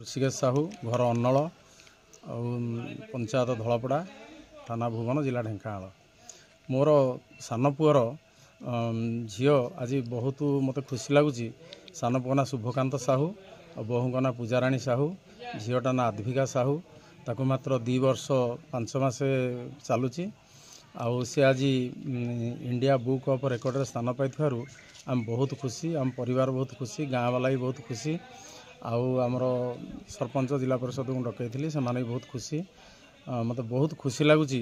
ऋषिकेश साहू घर अन्नल पंचायत धलापड़ा थाना भुवन जिला ढेंकानाल। मोर सान पुअर झील आज बहुत मत खुशी लगुच। सान पुओ ना शुभकांत साहू और बहु ना पूजाराणी साहू, झीलटा ना आद्विका साहू। ताकू मात्र 2 वर्ष 5 मास चलुची। आउ से आज इंडिया बुक ऑफ रेकॉर्ड स्थान पाई आम बहुत खुशी, आम परिवार बहुत खुशी, गाँव वाला भी बहुत खुशी। आमर सरपंच जिला परिषद को डकई से माने बहुत खुशी। मत बहुत खुशी लगुच।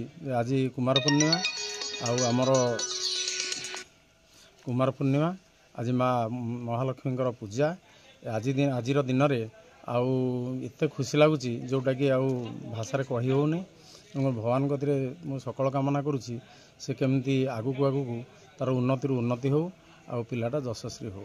आज कुमार पूर्णिमा आमर कुमार पूर्णिमा आज माँ महालक्ष्मी पूजा आज दिन में आते खुशी लगुच जोटा कि भाषा कही होनी। भगवान गति मु सकल कामना करुँची से केमती आगू आगू तार उन्नति उन्नति हो आ पिलाटा यशस्वी हो।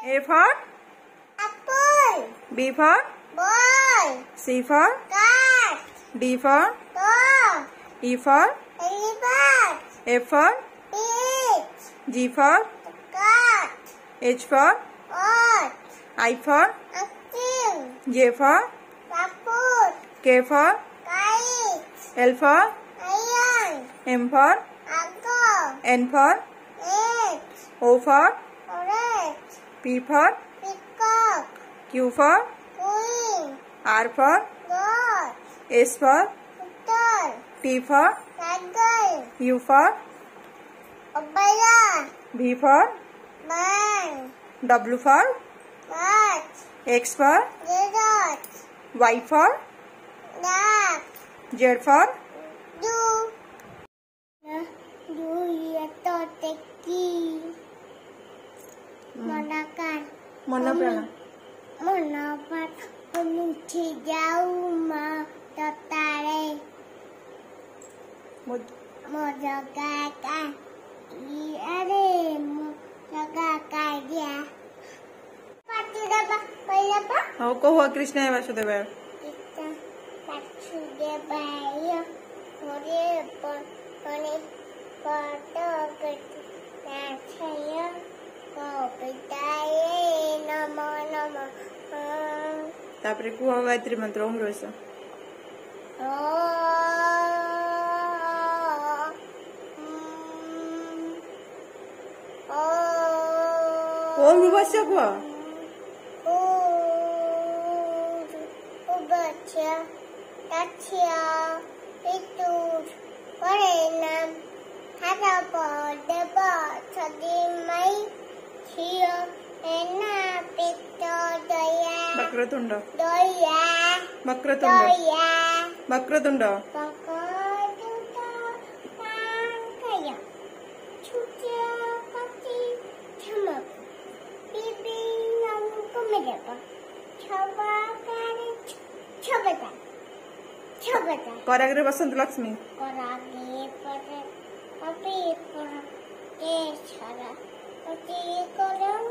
A for apple. B for ball. C for cat. D for dog. E for elephant. F for fish. G for cat. H for horse. I for ice. J for apple. K for kite. L for lion. M for apple. N for egg. O for orange. P for peacock. Q for queen. R for dog. S for turtle. T for tiger. U for umbrella. V for man. W for cat. X for lizard. Y for dog. Z for do. Do ये तो टेकी मनाकार मनप्राण मनपात मुठी जाऊ मा ततारे मोजगा का अरे मोजगा का दिया पाटी दबा पहिला पा हो को हो कृष्ण वासुदेव वासुदेव मोरे पने पाटो नाथय नमो नमो तापरे कुह गायत्री मंत्र ओम रोस ओम रुवस्य कुह उबच्य तच्य इतुर परेनाम हरप देव सदिमय छियो एना पित्तो दया वक्रतुंड दया वक्रतुंड दया वक्रतुंड वक्रतुंड कांकय छुचे कति झमक बीबी नमक मेरेप छबा करे छबता छबता कराग्रे बसंत लक्ष्मी करागे पर अपे पर के छरा पति करम